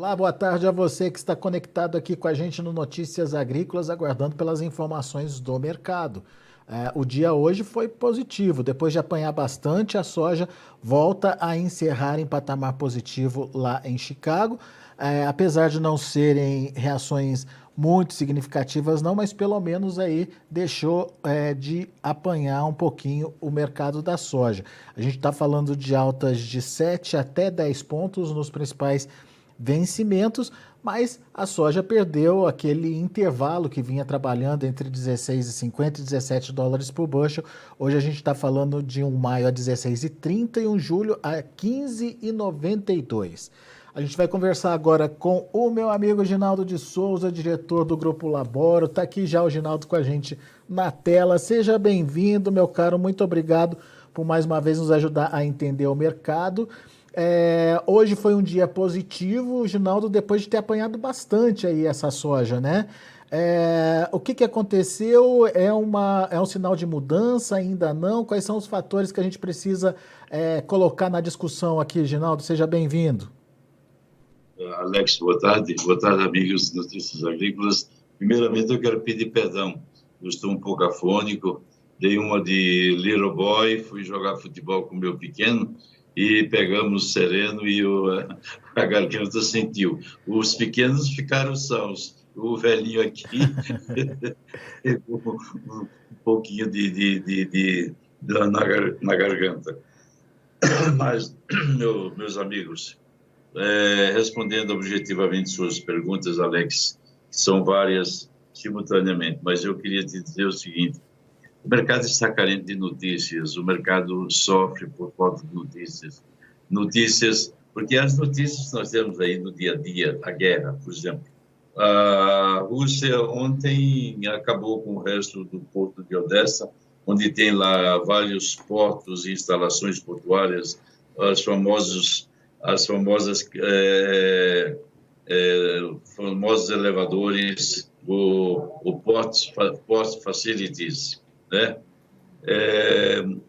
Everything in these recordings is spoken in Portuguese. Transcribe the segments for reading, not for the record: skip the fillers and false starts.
Olá, boa tarde a você que está conectado aqui com a gente no Notícias Agrícolas, aguardando pelas informações do mercado. O dia hoje foi positivo. Depois de apanhar bastante, a soja volta a encerrar em patamar positivo lá em Chicago. Apesar de não serem reações muito significativas, não, mas pelo menos aí deixou de apanhar um pouquinho o mercado da soja. A gente está falando de altas de 7 até 10 pontos nos principais vencimentos, mas a soja perdeu aquele intervalo que vinha trabalhando entre 16,50 e 17 dólares por bushel. Hoje a gente está falando de um maio a 16,30 e um julho a 15,92. A gente vai conversar agora com o meu amigo Ginaldo de Souza, diretor do Grupo Laboro. Está aqui já o Ginaldo com a gente na tela. Seja bem-vindo, meu caro. Muito obrigado por mais uma vez nos ajudar a entender o mercado. Hoje foi um dia positivo, Ginaldo, depois de ter apanhado bastante aí essa soja, né? O que aconteceu? É um sinal de mudança? Ainda não? Quais são os fatores que a gente precisa colocar na discussão aqui, Ginaldo? Seja bem-vindo. Alex, boa tarde. Boa tarde, amigos de Notícias Agrícolas. Primeiramente, eu quero pedir perdão. Eu estou um pouco afônico. Dei uma de little boy, fui jogar futebol com o meu pequeno e pegamos sereno e a garganta sentiu. Os pequenos ficaram sãos. O velhinho aqui pegou um pouquinho na garganta. Mas, meus amigos, respondendo objetivamente suas perguntas, Alex, que são várias simultaneamente, mas eu queria te dizer o seguinte: o mercado está carente de notícias, o mercado sofre por falta de notícias, porque as notícias que nós temos aí no dia a dia, a guerra, por exemplo. A Rússia ontem acabou com o resto do porto de Odessa, onde tem lá vários portos e instalações portuárias, as famosas famosos elevadores, o port facilities, né?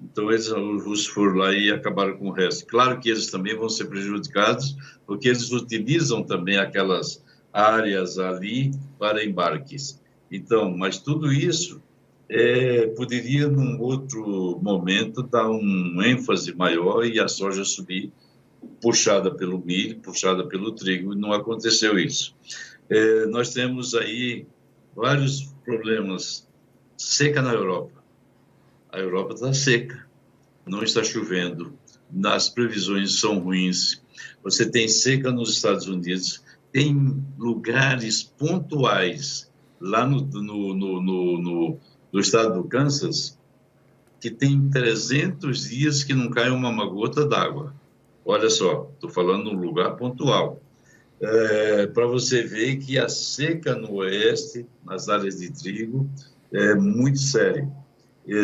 Então, os russos foram lá e acabaram com o resto. Claro que eles também vão ser prejudicados, porque eles utilizam também aquelas áreas ali para embarques. Então, mas tudo isso poderia, num outro momento, dar um ênfase maior e a soja subir, puxada pelo milho, puxada pelo trigo, e não aconteceu isso. Nós temos aí vários problemas. Seca na Europa. A Europa está seca, não está chovendo, as previsões são ruins. Você tem seca nos Estados Unidos, tem lugares pontuais lá no estado do Kansas que tem 300 dias que não cai uma gota d'água. Olha só, estou falando num lugar pontual. Para você ver que a seca no oeste, nas áreas de trigo, é muito séria.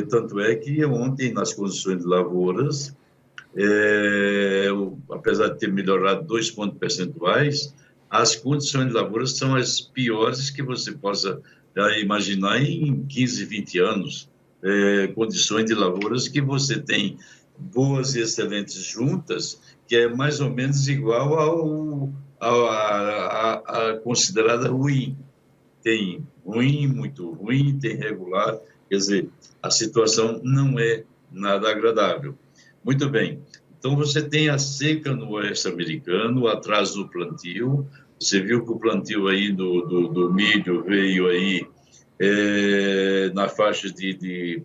Tanto é que ontem, nas condições de lavouras, apesar de ter melhorado 2 pontos percentuais, as condições de lavouras são as piores que você possa imaginar em 15, 20 anos. Condições de lavouras que você tem boas e excelentes juntas, que é mais ou menos igual a considerada ruim. Tem ruim, muito ruim, tem regular, quer dizer, a situação não é nada agradável. Muito bem, então você tem a seca no oeste americano, o atraso do plantio. Você viu que o plantio aí do milho veio aí na faixa de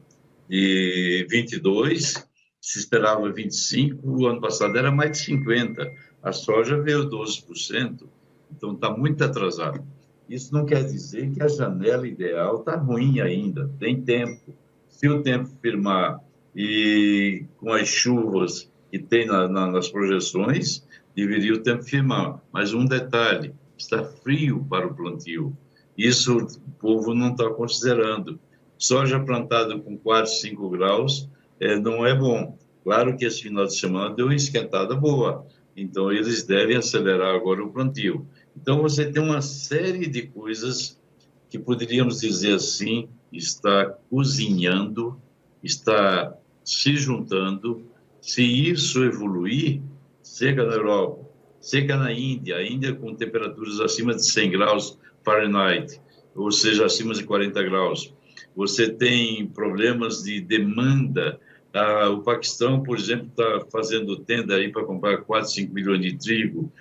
22, se esperava 25, o ano passado era mais de 50, a soja veio 12%, então está muito atrasado. Isso não quer dizer que a janela ideal está ruim ainda, tem tempo. Se o tempo firmar e com as chuvas que tem nas projeções, deveria o tempo firmar. Mas um detalhe, está frio para o plantio. Isso o povo não está considerando. Soja plantada com 4, 5 graus não é bom. Claro que esse final de semana deu uma esquentada boa, então eles devem acelerar agora o plantio. Então você tem uma série de coisas que poderíamos dizer assim, está cozinhando, está se juntando. Se isso evoluir, seca na Europa, seca na Índia, a Índia com temperaturas acima de 100 graus Fahrenheit, ou seja, acima de 40 graus. Você tem problemas de demanda. O Paquistão, por exemplo, está fazendo tenda aí para comprar 4, 5 milhões de trigo.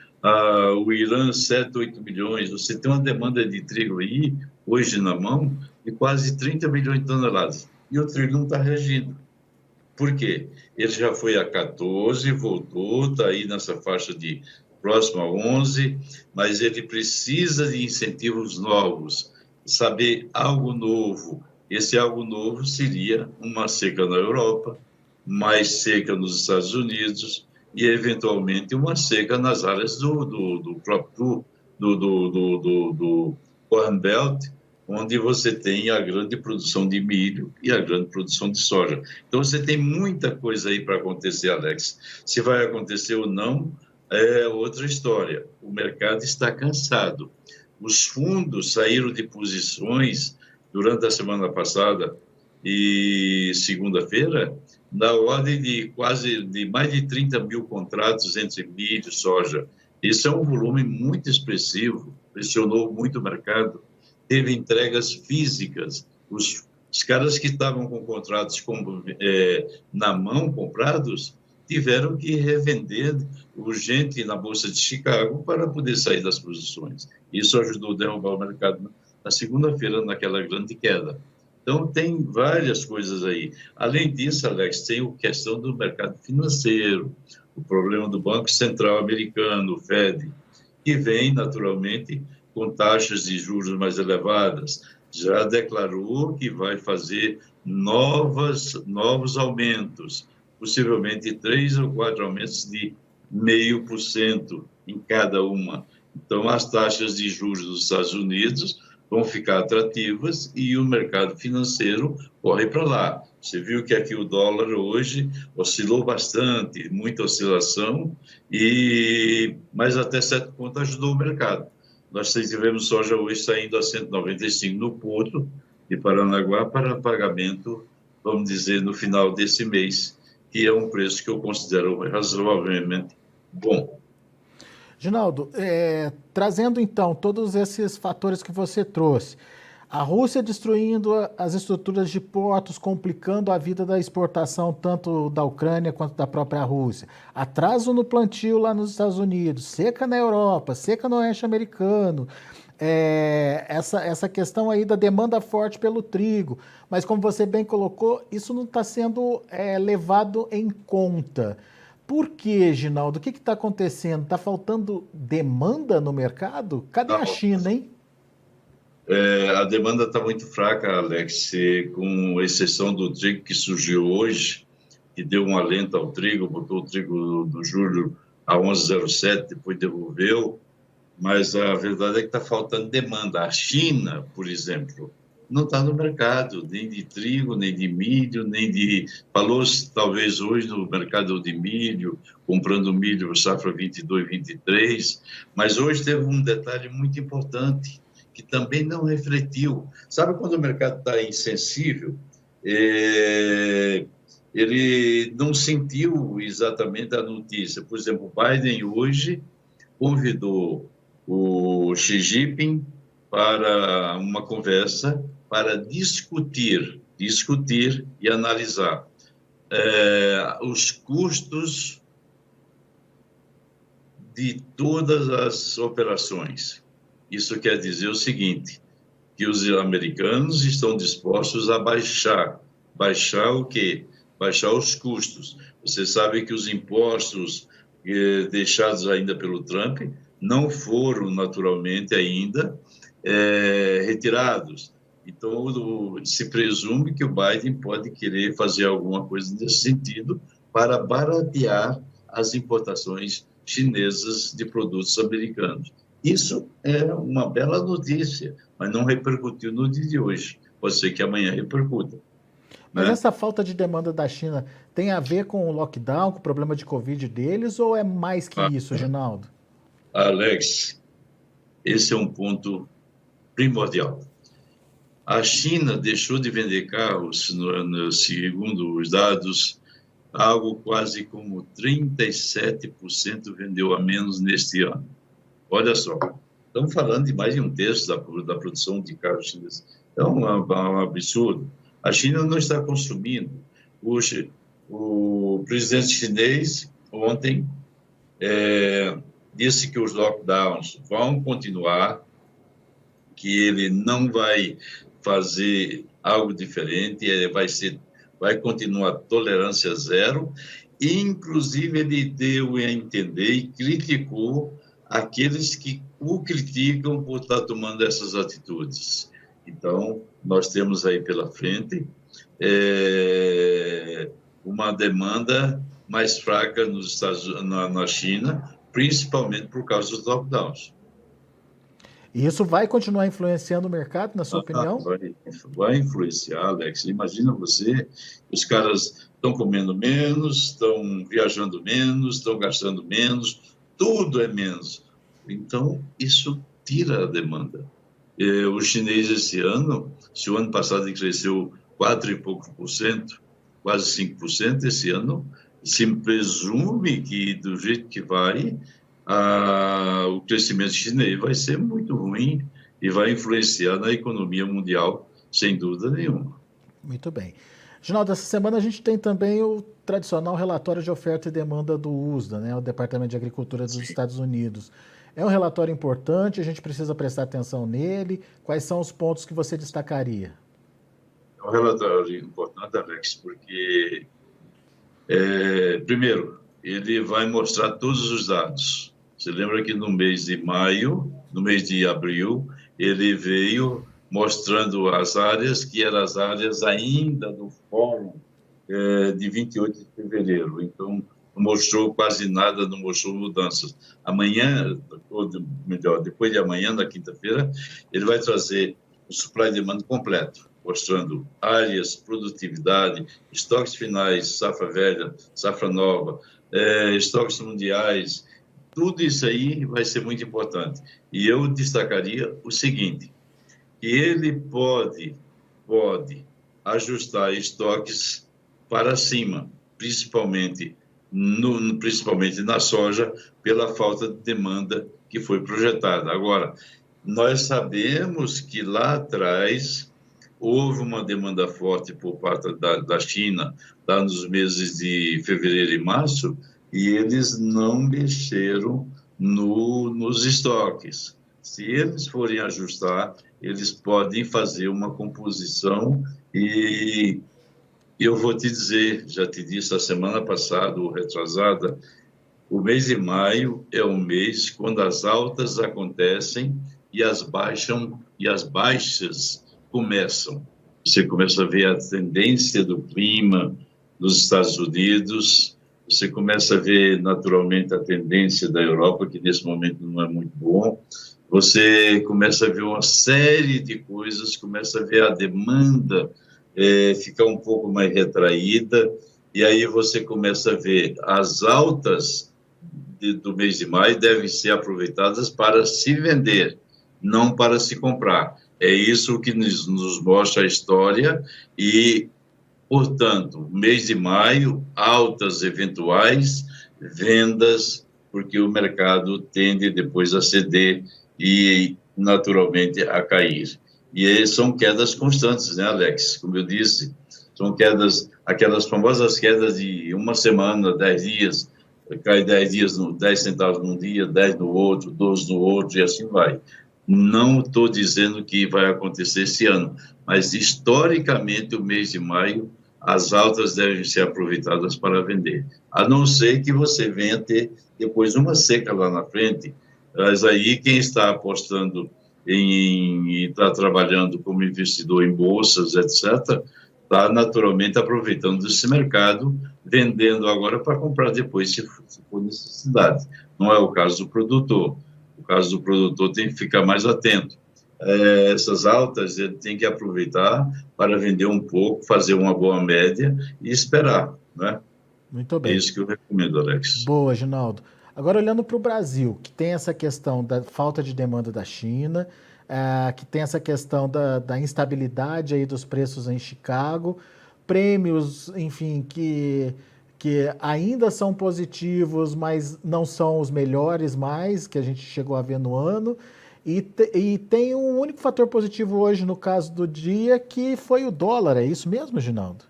O Irã, 7, 8 milhões. Você tem uma demanda de trigo aí, hoje na mão, de quase 30 milhões de toneladas. E o trigo não está reagindo. Por quê? Ele já foi a 14, voltou, está aí nessa faixa de próximo a 11, mas ele precisa de incentivos novos, saber algo novo. Esse algo novo seria uma seca na Europa, mais seca nos Estados Unidos e, eventualmente, uma seca nas áreas do Corn Belt, onde você tem a grande produção de milho e a grande produção de soja. Então, você tem muita coisa aí para acontecer, Alex. Se vai acontecer ou não, é outra história. O mercado está cansado. Os fundos saíram de posições durante a semana passada e segunda-feira, na ordem de mais de 30 mil contratos entre milho e soja. Isso é um volume muito expressivo, pressionou muito o mercado. Teve entregas físicas. Os caras que estavam com contratos na mão, comprados, tiveram que revender urgente na Bolsa de Chicago para poder sair das posições. Isso ajudou a derrubar o mercado na segunda-feira, naquela grande queda. Então, tem várias coisas aí. Além disso, Alex, tem a questão do mercado financeiro, o problema do Banco Central americano, o Fed, que vem, naturalmente, com taxas de juros mais elevadas. Já declarou que vai fazer novos aumentos, possivelmente 3 ou 4 aumentos de 0,5% em cada uma. Então, as taxas de juros dos Estados Unidos vão ficar atrativas e o mercado financeiro corre para lá. Você viu que aqui o dólar hoje oscilou bastante, muita oscilação, mas até certo ponto ajudou o mercado. Nós tivemos soja hoje saindo a 195 no porto de Paranaguá para pagamento, vamos dizer, no final desse mês, que é um preço que eu considero razoavelmente bom. Ginaldo, trazendo então todos esses fatores que você trouxe, a Rússia destruindo as estruturas de portos, complicando a vida da exportação tanto da Ucrânia quanto da própria Rússia, atraso no plantio lá nos Estados Unidos, seca na Europa, seca no oeste americano, essa questão aí da demanda forte pelo trigo, mas como você bem colocou, isso não está sendo levado em conta. Por quê, Ginaldo? O que está acontecendo? Está faltando demanda no mercado? Cadê a China, hein? A demanda está muito fraca, Alex, com exceção do trigo que surgiu hoje, que deu um alento ao trigo, botou o trigo do julho a 11,07, depois devolveu, mas a verdade é que está faltando demanda. A China, por exemplo, não está no mercado, nem de trigo, nem de milho, nem de... Falou-se talvez hoje no mercado de milho, comprando milho safra 22, 23, mas hoje teve um detalhe muito importante, que também não refletiu. Sabe quando o mercado está insensível? Ele não sentiu exatamente a notícia. Por exemplo, o Biden hoje convidou o Xi Jinping para uma conversa para discutir e analisar os custos de todas as operações. Isso quer dizer o seguinte, que os americanos estão dispostos a baixar o quê? Baixar os custos. Você sabe que os impostos deixados ainda pelo Trump não foram naturalmente ainda retirados. Então, se presume que o Biden pode querer fazer alguma coisa nesse sentido para baratear as importações chinesas de produtos americanos. Isso é uma bela notícia, mas não repercutiu no dia de hoje. Pode ser que amanhã repercuta. Mas essa falta de demanda da China tem a ver com o lockdown, com o problema de Covid deles, ou é mais que isso, Ginaldo? Alex, esse é um ponto primordial. A China deixou de vender carros, segundo os dados, algo quase como 37% vendeu a menos neste ano. Olha só, estamos falando de mais de um terço da produção de carros chineses. É um absurdo. A China não está consumindo. O presidente chinês, ontem, disse que os lockdowns vão continuar, que ele não vai fazer algo diferente, vai continuar tolerância zero. Inclusive, ele deu a entender e criticou aqueles que o criticam por estar tomando essas atitudes. Então, nós temos aí pela frente uma demanda mais fraca na China, principalmente por causa dos lockdowns. E isso vai continuar influenciando o mercado, na sua opinião? Vai influenciar, Alex. Imagina você, os caras estão comendo menos, estão viajando menos, estão gastando menos, tudo é menos. Então, isso tira a demanda. O chinês esse ano, se o ano passado ele cresceu 4 e pouco por cento, quase 5%, esse ano se presume que, do jeito que vai, o crescimento chinês vai ser muito ruim e vai influenciar na economia mundial, sem dúvida nenhuma. Muito bem. Ginaldo, essa semana a gente tem também o tradicional relatório de oferta e demanda do USDA, né, o Departamento de Agricultura dos Estados Unidos. É um relatório importante, a gente precisa prestar atenção nele. Quais são os pontos que você destacaria? É um relatório importante, Alex, porque, primeiro, ele vai mostrar todos os dados. Você lembra que no mês de maio, no mês de abril, ele veio mostrando as áreas que eram as áreas ainda do fórum de 28 de fevereiro. Então, não mostrou quase nada, não mostrou mudanças. Amanhã, ou melhor, depois de amanhã, na quinta-feira, ele vai trazer o supply demand completo, mostrando áreas, produtividade, estoques finais, safra velha, safra nova, estoques mundiais. Tudo isso aí vai ser muito importante. E eu destacaria o seguinte, que ele pode ajustar estoques para cima, principalmente na soja, pela falta de demanda que foi projetada. Agora, nós sabemos que lá atrás houve uma demanda forte por parte da China, lá nos meses de fevereiro e março, e eles não mexeram nos estoques. Se eles forem ajustar, eles podem fazer uma composição e eu vou te dizer, já te disse a semana passada ou retrasada, o mês de maio é um mês quando as altas acontecem e as baixas começam. Você começa a ver a tendência do clima dos Estados Unidos, você começa a ver naturalmente a tendência da Europa, que nesse momento não é muito bom, você começa a ver uma série de coisas, começa a ver a demanda ficar um pouco mais retraída, e aí você começa a ver as altas do mês de maio devem ser aproveitadas para se vender, não para se comprar. É isso que nos mostra a história e, portanto, mês de maio, altas eventuais, vendas, porque o mercado tende depois a ceder e, naturalmente, a cair. E são quedas constantes, né, Alex? Como eu disse, são quedas, aquelas famosas quedas de uma semana, 10 dias, cai 10 dias, 10 centavos num dia, 10 no outro, 12 no outro, e assim vai. Não estou dizendo que vai acontecer esse ano, mas historicamente, o mês de maio, as altas devem ser aproveitadas para vender. A não ser que você venha ter depois uma seca lá na frente, mas aí quem está apostando e está trabalhando como investidor em bolsas, etc., está naturalmente aproveitando esse mercado, vendendo agora para comprar depois, se for necessidade. Não é o caso do produtor. O caso do produtor tem que ficar mais atento. Essas altas ele tem que aproveitar para vender um pouco, fazer uma boa média e esperar, né? Muito bem. É isso que eu recomendo, Alex. Boa, Ginaldo. Agora, olhando para o Brasil, que tem essa questão da falta de demanda da China, que tem essa questão da instabilidade aí dos preços em Chicago, prêmios, enfim, que que ainda são positivos, mas não são os melhores mais que a gente chegou a ver no ano. E tem um único fator positivo hoje, no caso do dia, que foi o dólar. É isso mesmo, Ginaldo?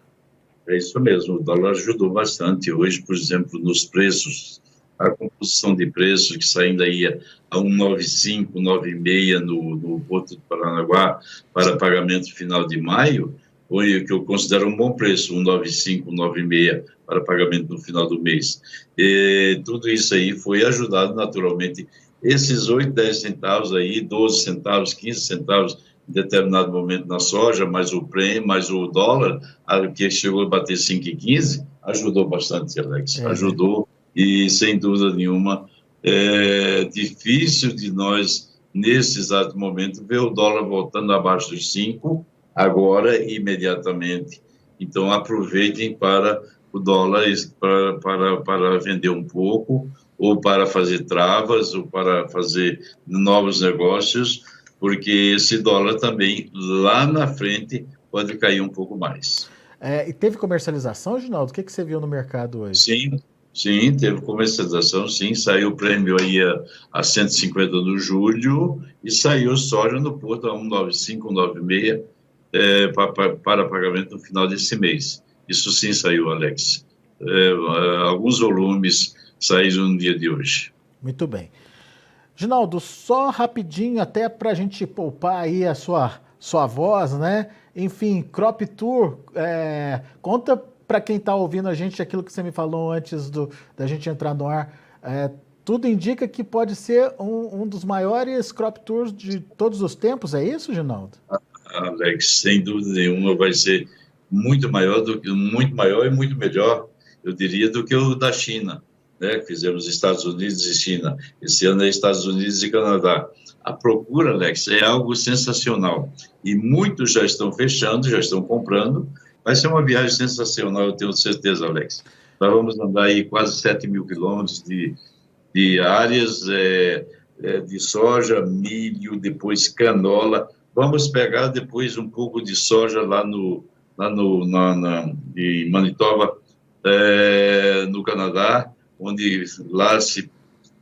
É isso mesmo, o dólar ajudou bastante. Hoje, por exemplo, nos preços, a composição de preços que saindo aí a 1,95, 1,96 no Porto do Paranaguá para pagamento final de maio, foi o que eu considero um bom preço, 1,95, 1,96 para pagamento no final do mês. E tudo isso aí foi ajudado naturalmente. Esses 8, 10 centavos aí, 12 centavos, 15 centavos, em determinado momento na soja, mais o prêmio, mais o dólar, que chegou a bater 5,15, ajudou bastante, Alex. Ajudou e, sem dúvida nenhuma, é difícil de nós, nesse exato momento, ver o dólar voltando abaixo dos 5, agora, imediatamente. Então, aproveitem para o dólar, para vender um pouco, ou para fazer travas, ou para fazer novos negócios, porque esse dólar também, lá na frente, pode cair um pouco mais. E teve comercialização, Ginaldo? O que você viu no mercado hoje? Sim, teve comercialização, sim, saiu o prêmio aí a 150 no julho, e saiu soja no Porto a 1,95, 1,96, para pagamento no final desse mês. Isso sim saiu, Alex. Alguns volumes saíram no dia de hoje. Muito bem. Ginaldo, só rapidinho, até para a gente poupar aí a sua voz, né? Enfim, Crop Tour, conta para quem está ouvindo a gente aquilo que você me falou antes da gente entrar no ar. Tudo indica que pode ser um dos maiores Crop Tours de todos os tempos, é isso, Ginaldo? Alex, sem dúvida nenhuma, vai ser muito maior e muito melhor, eu diria, do que o da China, né? Fizemos Estados Unidos e China. Esse ano é Estados Unidos e Canadá. A procura, Alex, é algo sensacional. E muitos já estão fechando, já estão comprando. Vai ser uma viagem sensacional, eu tenho certeza, Alex. Nós vamos andar aí quase 7 mil quilômetros de áreas de soja, milho, depois canola. Vamos pegar depois um pouco de soja em Manitoba, no Canadá, onde lá se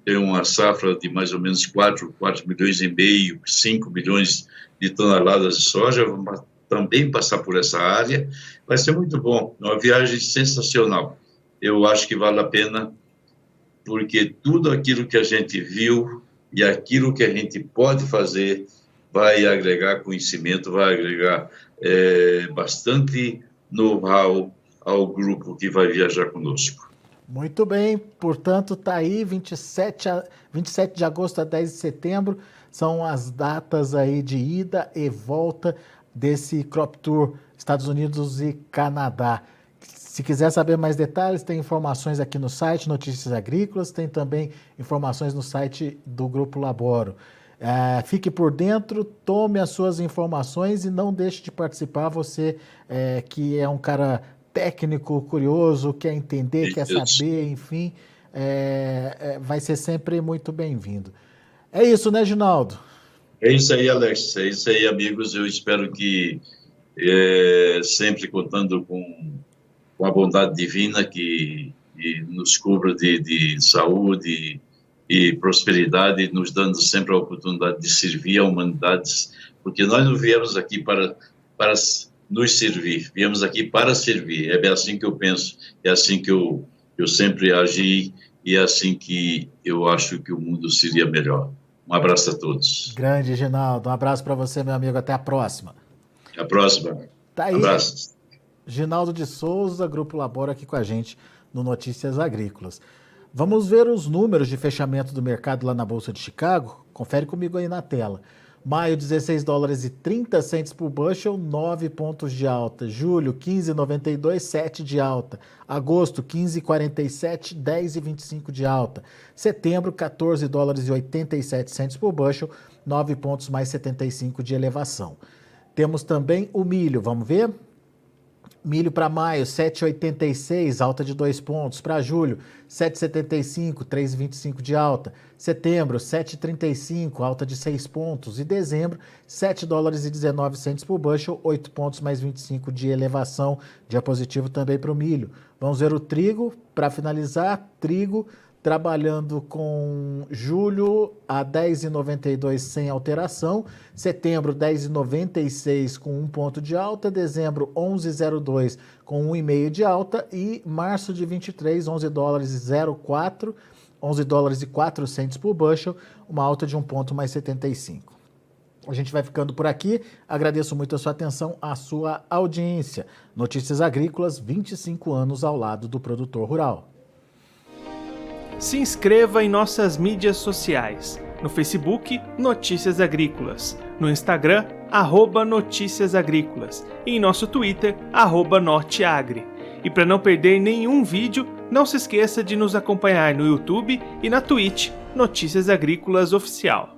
tem uma safra de mais ou menos 4 milhões e meio, 5 milhões de toneladas de soja. Vamos também passar por essa área. Vai ser muito bom, uma viagem sensacional. Eu acho que vale a pena, porque tudo aquilo que a gente viu e aquilo que a gente pode fazer vai agregar conhecimento, vai agregar bastante know-how ao grupo que vai viajar conosco. Muito bem, portanto, está aí 27 de agosto a 10 de setembro, são as datas aí de ida e volta desse Crop Tour Estados Unidos e Canadá. Se quiser saber mais detalhes, tem informações aqui no site Notícias Agrícolas, tem também informações no site do Grupo Laboro. Fique por dentro, tome as suas informações e não deixe de participar, você que é um cara técnico, curioso, quer entender, quer saber, enfim, vai ser sempre muito bem-vindo. É isso, né, Ginaldo? É isso aí, Alex, é isso aí, amigos. Eu espero que sempre contando com a bondade divina que nos cubra de saúde e prosperidade, nos dando sempre a oportunidade de servir a humanidade, porque nós não viemos aqui para nos servir, viemos aqui para servir. É assim que eu penso, é assim que eu sempre agi e é assim que eu acho que o mundo seria melhor. Um abraço a todos. Grande, Ginaldo. Um abraço para você, meu amigo. Até a próxima. Até a próxima. Tá aí. Abraços. Ginaldo de Souza, Grupo Laboro, aqui com a gente no Notícias Agrícolas. Vamos ver os números de fechamento do mercado lá na Bolsa de Chicago? Confere comigo aí na tela. Maio, 16 dólares e 30 centes por bushel, 9 pontos de alta. Julho, 15,92, 7 de alta. Agosto, 15,47, 10,25 de alta. Setembro, 14 dólares e 87 centes por bushel, 9 pontos mais 75 de elevação. Temos também o milho, vamos ver? Milho para maio, 7,86, alta de 2 pontos. Para julho, 7,75, 3,25 de alta. Setembro, 7,35, alta de 6 pontos. E dezembro, 7 dólares e 19 centes por bushel, 8 pontos mais 25 de elevação. Dia positivo também para o milho. Vamos ver o trigo. Para finalizar, trigo trabalhando com julho a 10,92 sem alteração, setembro 10,96 com 1 ponto de alta, dezembro 11,02 com 1,5 de alta e março de 23, 11 dólares e 0,4, 11 dólares e 4 centes por bushel, uma alta de 1 ponto mais 75. A gente vai ficando por aqui. Agradeço muito a sua atenção, a sua audiência. Notícias Agrícolas, 25 anos ao lado do produtor rural. Se inscreva em nossas mídias sociais. No Facebook, Notícias Agrícolas. No Instagram, @Notícias Agrícolas. E em nosso Twitter, @Norteagri. E para não perder nenhum vídeo, não se esqueça de nos acompanhar no YouTube e na Twitch, Notícias Agrícolas Oficial.